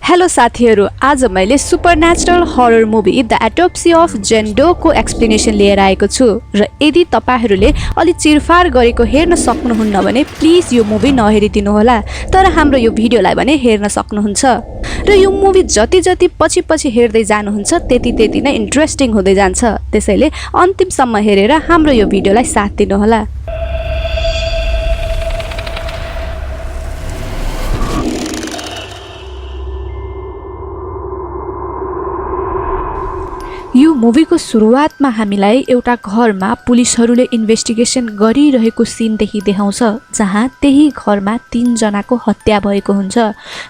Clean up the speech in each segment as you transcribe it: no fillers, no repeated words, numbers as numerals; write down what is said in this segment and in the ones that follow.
Hello साथीहरु, आज मैले supernatural horror movie the autopsy of Jane Doe को एक्सप्लेनेसन लिएर आएको छु र यदि तपाईहरुले अलि चिरफार गरेको हेर्न सक्नुहुन्न भने प्लिज यो मुभी नहेरिदिनु होला। तर हाम्रो यो भिडियोलाई भने हेर्न सक्नुहुन्छ र यो मुभी जति जति पछि हेर्दै जानुहुन्छ त्यति नै इन्ट्रेस्टिङ हुँदै जान्छ। त्यसैले अन्तिमसम्म हेरेर हाम्रो यो भिडियोलाई साथ दिनु होला। यो मुभीको सुरुवातमा हामीलाई एउटा घरमा पुलिसहरूले इन्भेस्टिगेसन गरिरहेको सिनदेखि देखाउँछ, जहाँ त्यही घरमा 3 जनाको हत्या भएको हुन्छ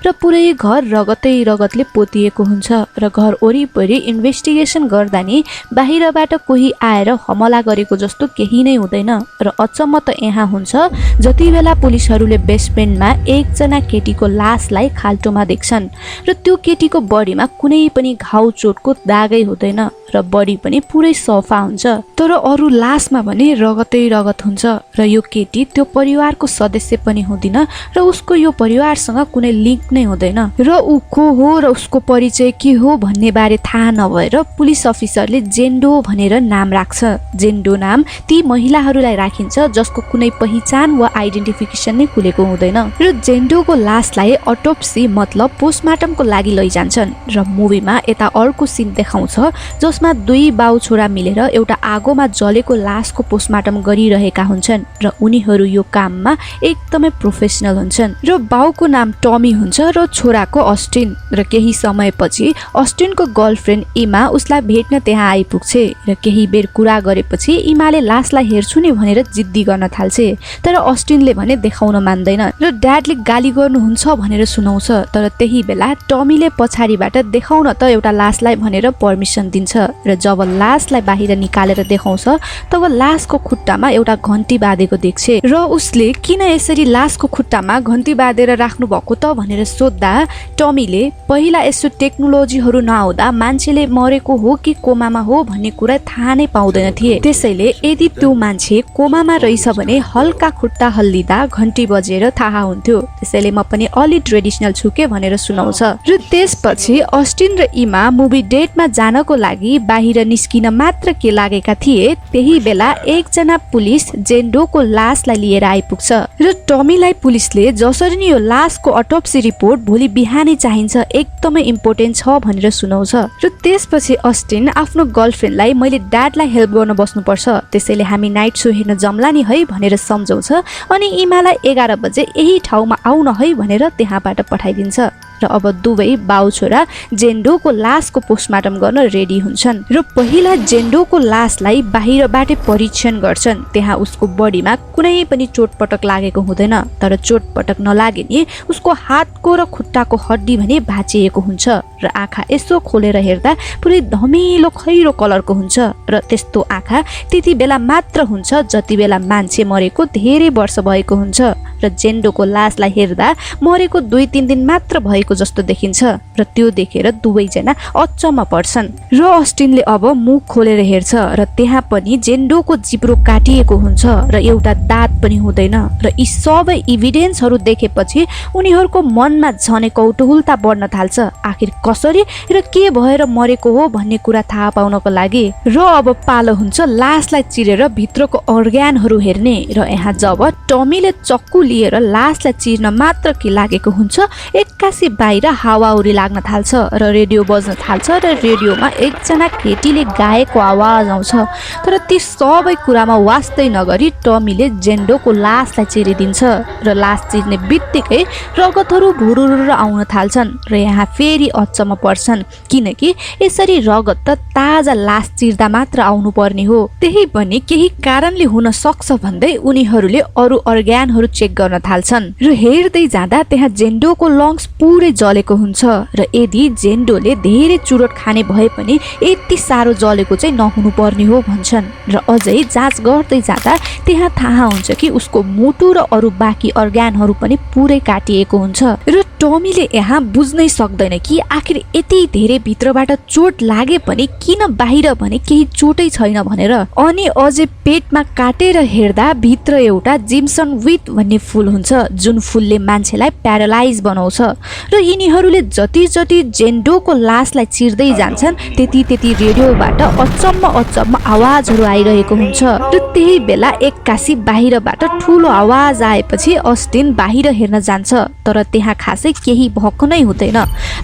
र पुरै घर रगतै रगतले पोतिएको हुन्छ र घर वरिपरि इन्भेस्टिगेसन गर्दा नि बाहिरबाट कोही आएर हमला गरेको जस्तो केही नै हुँदैन। र अचम्म त यहाँ हुन्छ जति बेला पुलिसहरूले बेसमेन्टमा एकजना केटीको लासलाई खाल्टोमा देख्छन् र त्यो केटीको बडीमा कुनै पनि घाउ चोटको दागै हुँदैन र बडी पनि पुरै सफा हुन्छ, तर अरु लासमा भने रगतै रगत हुन्छ र यो केटी त्यो परिवारको सदस्य पनि हुँदिन र उसको यो परिवारसँग कुनै लिंक नै हुँदैन र ऊ को हो र उसको परिचय के हो भन्ने बारे थाहा नभएर पुलिस अफिसरले जेन्डो भनेर नाम राख्छ। जेन्डो नाम ती महिलाहरूलाई राखिन्छ जसको कुनै पहिचान वा आइडेन्टिफिकेसन नै खुलेको हुँदैन र जेन्डोको लासलाई अटोप्सी मतलब पोस्टमार्टमको लागि लैजान्छन् र मुभीमा यता अर्को सिन देखाउँछ जसमा 2 बाउ छोरा मिलेर एउटा आगोमा जलेको लासको पोस्टमार्टम गरिरहेका हुन्छन् र उनीहरू यो काममा एकदमै प्रोफेसनल हुन्छन् र बाउको नाम टमी हुन्छ र छोराको अस्टिन र केही समयपछि अस्टिनको गर्लफ्रेन्ड इमा उसलाई भेट्न त्यहाँ आइपुग्छे र केही बेर कुरा गरेपछि इमाले लासलाई हेर्छु नि भनेर जिद्दी गर्न थाल्छे, तर अस्टिनले भने देखाउन मान्दैन र ड्याडले गाली गर्नुहुन्छ भनेर सुनाउँछ। तर त्यही बेला टमीले पछाडीबाट देखाउन त एउटा लासलाई भनेर पर्मिसन दिन्छ र जब लासलाई बाहिर निकालेर देखाउँछ तब लासको खुट्टामा एउटा घन्टी बाँधेको देख्छे र उसले किन यसरी लासको खुट्टामा घन्टी बाँधेर राख्नु भएको त भनेर सोध्दा टमीले पहिला यसो टेक्नोलोजीहरू नआउँदा मान्छेले मरेको हो कि कोमामा हो भन्ने कुरा थाहा नै पाउँदैन थिए, त्यसैले यदि त्यो मान्छे कोमामा रहेछ भने हल्का खुट्टा हल्लिँदा घन्टी बजेर थाहा हुन्थ्यो, त्यसैले म पनि अलि ट्रेडिसनल छु के भनेर सुनाउँछ। र त्यसपछि अस्टिन र इमा मुभी डेटमा जानको लागि बाहिर निस्किन मात्र के लागेका थिए त्यही बेला एकजना पुलिस जेन्डोको लासलाई लिएर आइपुग्छ र टमीलाई पुलिसले जसरी नि यो लासको अटोप्सी रिपोर्ट भोलि बिहानै चाहिन्छ, एकदमै इम्पोर्टेन्ट छ भनेर सुनाउँछ। र त्यसपछि अस्टिन आफ्नो गर्लफ्रेन्डलाई मैले ड्याडलाई हेल्प गर्न बस्नुपर्छ, त्यसैले हामी नाइट सो हेर्न जम्ला नि है भनेर सम्झाउँछ अनि इमालाई 11 बजे यही ठाउँमा आउन है भनेर त्यहाँबाट पठाइदिन्छ र अब दुवै बाउ छोरा जेन्डोको लासको पोस्टमार्टम गर्न रेडी हुन्छन् र पहिला जेन्डोको लासलाई बाहिरबाटै परीक्षण गर्छन्। त्यहाँ उसको बडीमा कुनै पनि चोटपटक लागेको हुँदैन, तर चोटपटक नलागे नि उसको हातको र खुट्टाको हड्डी भने भाँचिएको हुन्छ र आँखा यसो खोलेर हेर्दा पुरै धमिलो खैरो कलरको हुन्छ र त्यस्तो आँखा त्यति बेला मात्र हुन्छ जति बेला मान्छे मरेको धेरै वर्ष भएको हुन्छ र जेन्डोको लासलाई हेर्दा मरेको 2-3 दिन मात्र भएको जस्तो देखिन्छ र त्यो देखेर दुवैजना अचम्म पर्छन् र अस्टिनले अब मुख खोलेर हेर्छ र त्यहाँ पनि जेन्डोको जिब्रो काटिएको हुन्छ र एउटा दाँत पनि हुँदैन र यी सबै इभिडेन्सहरू देखेपछि उनीहरूको मनमा झनै कौतूहलता बढ्न थाल्छ, आखिर कसरी र के भएर मरेको हो भन्ने कुरा थाहा पाउनको लागि। र अब पालो हुन्छ लासलाई चिरेर भित्रको अर्ग्यानहरू हेर्ने र यहाँ जब टमीले चक्कु लिएर लासलाई चिर्न मात्र के लागेको हुन्छ एक्कासी बाहिर हावाहुरी लाग्न थाल्छ र रेडियो बज्न थाल्छ र रेडियोमा एकजना केटीले गाएको आवाज आउँछ, तर ती सबै कुरामा वास्तै नगरी टमीले जेन्डोको लासलाई चिरिदिन्छ र लास चिर्ने बित्तिकै रगतहरू भुरुर आउन थाल्छन् र यहाँ फेरि अचम्म पर्छन् किनकि यसरी रगत त ताजा लास चिर्दा मात्र आउनु पर्ने हो, त्यही पनि केही कारणले हुन सक्छ भन्दै उनीहरूले अरु अर्ग्यानहरू चेक गर्न थाल्छन् र हेर्दै जाँदा त्यहाँ जेन्डोको लङ्स पुरै जलेको हुन्छ र यदि जेन्डोले धेरै चुरोट खाने भए पनि यति साह्रो जलेको चाहिँ नहुनु पर्ने हो भन्छन् र अझै जाँच गर्दै जाँदा त्यहाँ थाहा हुन्छ कि उसको मुटु र अरु बाँकी अर्ग्यानहरू पनि पुरै काटिएको हुन्छ र टमीले यहाँ बुझ्नै सक्दैन कि आखिर यति धेरै भित्रबाट चोट लागे पनि किन बाहिर भने केही चोटै छैन भनेर। अनि अझै पेटमा काटेर हेर्दा भित्र एउटा जिम्सन विथ भन्ने फुल हुन्छ जुन फुलले मान्छेलाई प्यारालाइज बनाउँछ र यिनीहरूले जति जति जेन्डोको लासलाई चिर्दै जान्छन् त्यति त्यति रेडियोबाट अचम्म आवाजहरू आइरहेको हुन्छ र त्यही बेला एक्कासी बाहिरबाट ठुलो आवाज आएपछि अस्टिन बाहिर हेर्न जान्छ तर त्यहाँ खासै केही भएको नै हुँदैन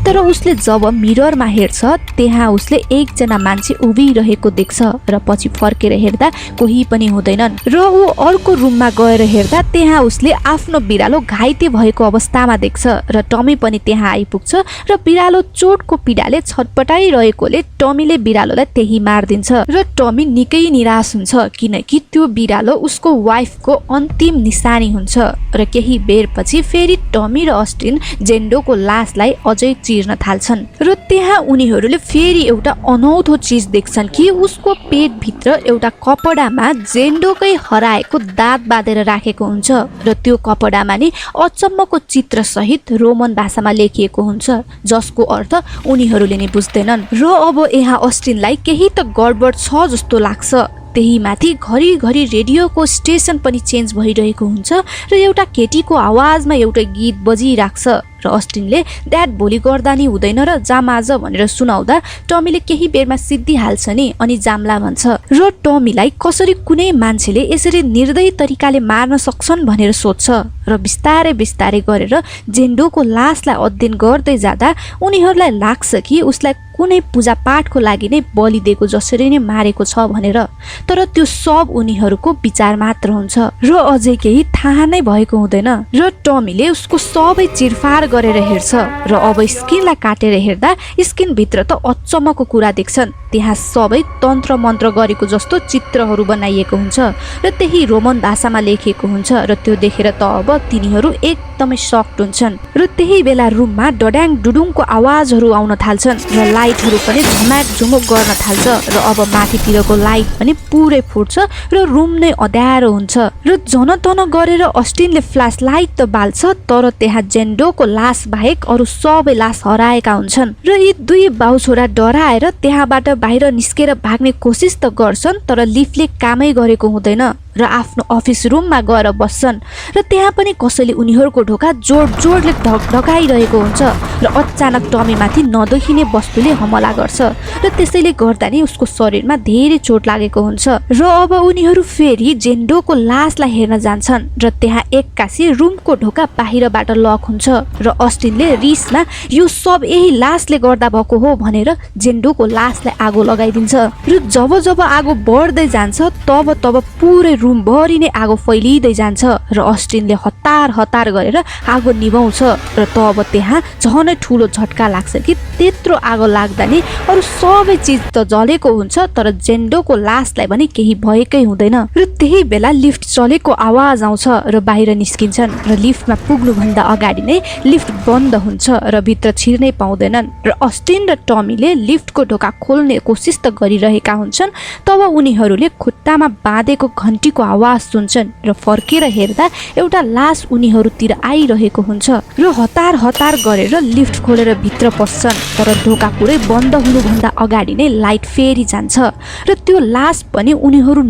तर उसले जब मिररमा हेर्छ त्यहाँ उसले एकजना मान्छे उभिरहेको देख्छ र पछि फर्केर हेर्दा कोही पनि हुँदैनन् र ऊ अर्को रुममा गएर हेर्दा त्यहाँ उसले आफ्नो बिरालो घाइते भएको अवस्थामा देख्छ र टमी पनि त्यहाँ आइपुग्छ र बिरालो चोटको पीडाले छटपटाइरहेकोले टमीले बिरालोलाई त्यही मारिदिन्छ र टमी निकै निराश हुन्छ किनकि त्यो बिरालो उसको वाइफको अन्तिम निशानी हुन्छ र केही बेरपछि फेरि टमी र अस्टिन जेन्डोको लासलाई अझै चिर्न थाल्छन् र त्यहाँ उनीहरूले फेरि एउटा अनौठो चिज देख्छन् कि उसको पेटभित्र एउटा कपडामा जेन्डोकै हराएको दाँत बाँधेर राखेको हुन्छ र त्यो कपडामा नि अचम्मको चित्र सहित रोमन भाषामा लेखिएको हुन्छ जसको अर्थ उनीहरूले नि बुझ्दैनन् र अब यहाँ अस्टिनलाई केही त गडबड छ जस्तो लाग्छ त्यही माथि घरिघरि रेडियोको स्टेसन पनि चेन्ज भइरहेको हुन्छ र एउटा केटीको आवाजमा एउटा गीत बजिरहेको छ र अस्टिनले ड्याड भोलि गर्दा नि हुँदैन र जाम आज भनेर सुनाउँदा टमीले केही बेरमा सिद्धिहाल्छ नि अनि जामला भन्छ र टमीलाई कसरी कुनै मान्छेले यसरी निर्दयी तरिकाले मार्न सक्छन् भनेर सोध्छ र बिस्तारै बिस्तारै गरेर जेन्डोको लासलाई अध्ययन गर्दै जाँदा उनीहरूलाई लाग्छ कि उसलाई कुनै पूजापाठको लागि नै बलि दिएको जसरी नै मारेको छ भनेर तर त्यो सब उनीहरूको विचार मात्र हुन्छ र अझै केही थाहा नै भएको हुँदैन र टमीले उसको सबै चिरफार गरेर हेर्छ र अब स्किनलाई काटेर हेर्दा स्किनभित्र त अचम्मको कुरा देख्छन् त्यहाँ सबै तन्त्र मन्त्र गरेको जस्तो चित्रहरू बनाइएको हुन्छ र त्यही रोमन भाषामा लेखिएको हुन्छ र त्यो देखेर त अब तिनीहरू एकदमै सक्ड हुन्छन् र त्यही बेला रुममा डड्याङ डुडुङको आवाजहरू आउन थाल्छन् र लाइटहरू पनि झमाक झुमुक गर्न थाल्छ र अब माथितिरको लाइट पनि पुरै फुट्छ र रुम नै अँध्यारो हुन्छ र जनतन गरेर अस्टिनले फ्ल्यास लाइट त बाल्छ तर त्यहाँ जेन्डोको लास बाहेक अरू सबै लास हराएका हुन्छन् र यी दुई बाउ छोरा डराएर त्यहाँबाट बाहिर निस्केर भाग्ने कोसिस त गर्छन् तर लिफ्टले कामै गरेको हुँदैन र आफ्नो अफिस रुममा गएर बस्छन् र त्यहाँ पनि कसैले उनीहरूको ढोका जोडले ढकाइरहेको हुन्छ र अचानक टमीमाथि नदेखिने वस्तुले हमला गर्छ र त्यसैले गर्दा नि उसको शरीरमा धेरै चोट लागेको हुन्छ र अब उनीहरू फेरि जेन्डोको लासलाई हेर्न जान्छन् र त्यहाँ एक्कासी रुमको ढोका बाहिरबाट लक हुन्छ र अस्टिनले रिसमा यो सब यही लासले गर्दा भएको हो भनेर जेन्डोको लासलाई आगो लगाइदिन्छ र जब आगो बढ्दै जान्छ तब पुरै रुमभरि नै आगो फैलिँदै जान्छ र अस्टिनले हतार गरेर आगो निभाउँछ र तब त्यहाँ झनै ठुलो झट्का लाग्छ कि त्यत्रो आगो लाग्दा नि अरू सबै चिज त जलेको हुन्छ तर जेन्डोको लासलाई पनि केही भएकै हुँदैन र त्यही बेला लिफ्ट चलेको आवाज आउँछ र बाहिर निस्किन्छन् र लिफ्टमा पुग्नुभन्दा अगाडि नै लिफ्ट बन्द हुन्छ र भित्र छिर्नै पाउँदैनन् र अस्टिन र टमीले लिफ्टको ढोका खोल्ने कोसिस त गरिरहेका हुन्छन् तब उनीहरूले खुट्टामा बाँधेको घन्टीको आवाज सुन्छन् र फर्केर हेर्दा एउटा लास उनीहरूतिर आइरहेको हुन्छ र हतार गरेर लिफ्ट खोलेर भित्र पस्छन् तर ढोका पुरै बन्द हुनुभन्दा अगाडि नै लाइट फेरि जान्छ र त्यो लास पनि उनीहरू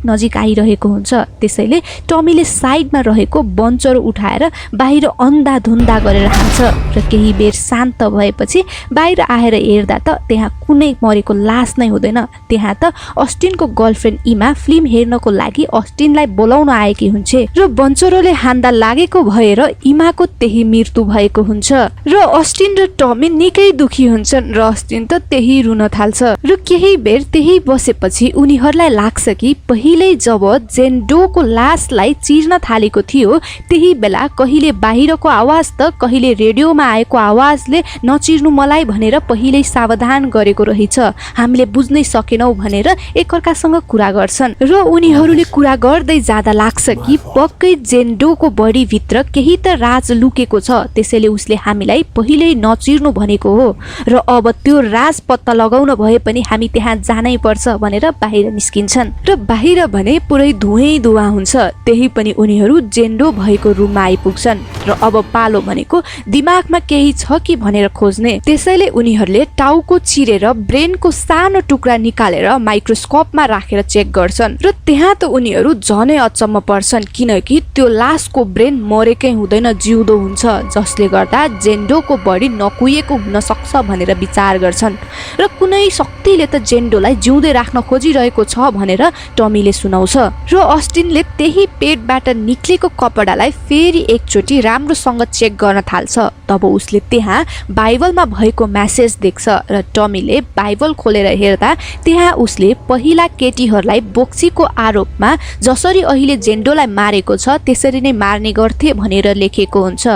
नजिक आइरहेको हुन्छ त्यसैले टमीले साइडमा रहेको बन्चरो उठाएर बाहिर अन्धाधुन्दा गरेर हान्छ र केही बेर शान्त भएपछि बाहिर आएर हेर्दा त त्यहाँ कुनै मरेको लास नै हुँदैन त्यहाँ त अस्टिनको गर्लफ्रेन्ड इमा फिल्म हेर्नको लागि अस्टिनलाई बोलाउन आएकी हुन्छ र बन्चरोले हान्दा लागेको भएर इमाको त्यही मृत्यु भएको हुन्छ र अस्टिन र टमी निकै दुखी हुन्छन् र अस्टिन त त्यही रुन थाल्छ र केही बेर त्यही बसेपछि उनीहरूलाई लाग्छ कि पहिले जब जेन्डोको लासलाई चिर्न थालेको थियो त्यही बेला कहिले बाहिरको आवाज त कहिले रेडियोमा आएको आवाजले नचिर्नु मलाई भनेर पहिल्यै सावधान गरेको रहेछ हामीले बुझ्नै सकेनौ भनेर एकअर्कासँग कुरा गर्छन् र उनीहरूले कुरा गर्दै जाँदा लाग्छ कि पक्कै जेन्डोको बडी भित्र केही त राज लुकेको छ त्यसैले उसले हामीलाई पहिल्यै नचिर्नु भनेको हो र अब त्यो राज पत्ता लगाउन भए पनि हामी त्यहाँ जानै पर्छ भनेर बाहिर निस्किन्छन् र बाहिर भने पुरै धुवा हुन्छ त्यही पनि उनीहरू जेन्डो भएको रुममा आइपुग्छन् र अब पालो भनेको दिमागमा केही छ कि भनेर खोज्ने त्यसैले उनीहरूले टाउको चिरेर ब्रेनको सानो टुक्रा निकालेर माइक्रोस्कोपमा राखेर चेक गर्छन् र त्यहाँ त उनीहरू झनै अचम्म पर्छन् किनकि त्यो लासको ब्रेन मरेकै हुँदैन, जिउँदो हुन्छ, जसले गर्दा जेन्डोको बडी नकुहिएको हुन सक्छ भनेर विचार गर्छन् र कुनै शक्तिले त जेन्डोलाई जिउँदै राख्न खोजिरहेको छ भनेर टमीले सुनाउँछ र अस्टिनले त्यही पेटबाट निक्लेको कपडालाई फेरि एकचोटि राम्रोसँग चेक गर्न थाल्छ। तब उसले त्यहाँ बाइबलमा भएको मेसेज देख्छ र टमीले बाइबल खोलेर हेर्दा त्यहाँ उसले पहिला केटीहरूलाई बोक्सीको आरोपमा जसरी अहिले जेन्डोलाई मारेको छ त्यसरी नै मार्ने गर्थे भनेर लेखेको हुन्छ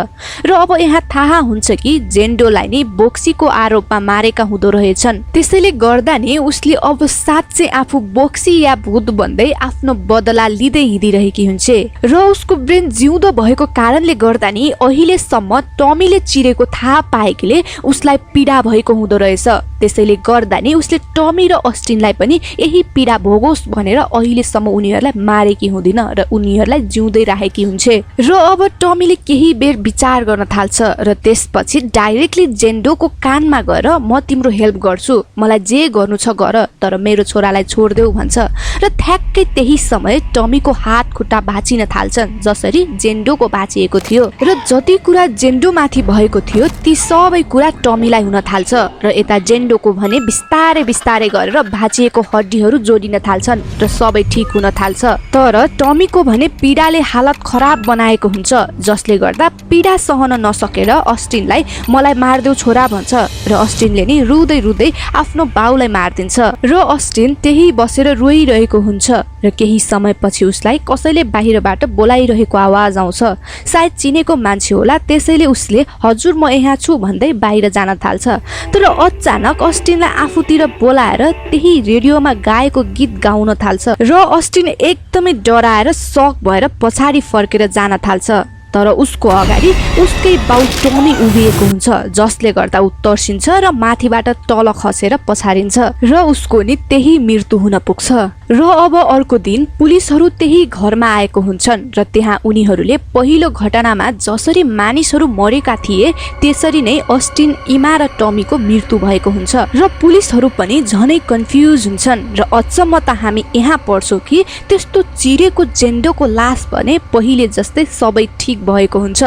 र अब यहाँ थाहा हुन्छ कि जेन्डोलाई नै बोक्सीको आरोपमा मारेका हुँदो रहेछन्। त्यसैले गर्दा नि उसले अब साँच्चै आफू बोक्सी या भूत भन्दै आफ्नो बदला लिँदै हिँडिरहेकी हुन्छ र उसको ब्रेन जिउँदो भएको कारणले गर्दा नि अहिलेसम्म टमीले चिरेको थाहा पाएकीले उसलाई पीडा भएको हुँदो रहेछ। त्यसैले गर्दा नि उसले टमी र अस्टिनलाई पनि यही पीडा भोगोस् भनेर अहिलेसम्म उनीहरूलाई मारेकी हुँदैन र उनीहरूलाई जिउँदै राखेकी हुन्छ र अब टमीले केही बेर विचार गर्न थाल्छ र त्यसपछि डाइरेक्टली जेन्डोको कानमा गएर म तिम्रो हेल्प गर्छु, मलाई जे गर्नु छ गर, तर मेरो छोरालाई छोडिदेऊ भन्छ र ठ्याक्कै त्यही समय टमीको हात खुट्टा भाँचिन थाल्छन् जसरी जेन्डोको भाँचिएको थियो र जति कुरा जेन्डोमाथि भएको थियो ती सबै कुरा टमीलाई हुन थाल्छ र यता जेन्डोको भने बिस्तारै बिस्तारै गरेर भाँचिएको हड्डीहरू जोडिन थाल्छन् र सबै ठिक हुन थाल्छ। तर टमीको भने पीडाले हालत खराब बनाएको हुन्छ जसले गर्दा पीडा सहन नसकेर अस्टिनलाई मलाई मार्देऊ छोरा भन्छ र अस्टिनले नि रुँदै रुँदै आफ्नो बाउलाई मारिदिन्छ र अस्टिन त्यही बसेर रोइरहेको हुन्छ र केही समयपछि उसलाई कसैले बाहिरबाट बोलाइरहेको आवाज आउँछ। सायद चिनेको मान्छे होला, त्यसैले उसले हजुर म यहाँ छु भन्दै बाहिर जान थाल्छ। तर अचानक अस्टिनलाई आफूतिर बोलाएर त्यही रेडियोमा गाएको गीत गाउन थाल्छ र अस्टिन एकदमै डराएर शक भएर पछाडि फर्केर जान थाल्छ। तर उसको अगाडि उसकै बाउ टमी उभिएको हुन्छ जसले गर्दा ऊ तर्सिन्छ र माथिबाट तल खसेर पछारिन्छ र उसको नि त्यही मृत्यु हुन पुग्छ। र अब अर्को दिन पुलिसहरू त्यही घरमा आएको हुन्छन् र त्यहाँ उनीहरूले पहिलो घटनामा जसरी मानिसहरू मरेका थिए त्यसरी नै अस्टिन, इमा र टमीको मृत्यु भएको हुन्छ र पुलिसहरू पनि झनै कन्फ्युज हुन्छन् र अचम्म त हामी यहाँ पढ्छौँ कि त्यस्तो चिरेको जेन्डोको लास भने पहिले जस्तै सबै ठिक भएको हुन्छ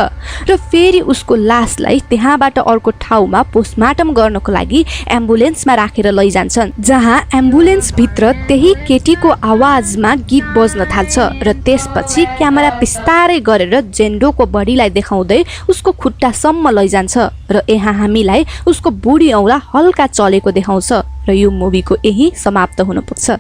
र फेरि उसको लासलाई त्यहाँबाट अर्को ठाउँमा पोस्टमार्टम गर्नको लागि एम्बुलेन्समा राखेर लैजान्छन् जहाँ एम्बुलेन्स भित्र त्यही केटीको आवाजमा गीत बज्न थाल्छ र त्यसपछि क्यामेरा बिस्तारै गरेर जेन्डोको बडीलाई देखाउँदै उसको खुट्टासम्म लैजान्छ र यहाँ हामीलाई उसको बुढी औँला हल्का चलेको देखाउँछ र यो मुभीको यही समाप्त हुन पुग्छ।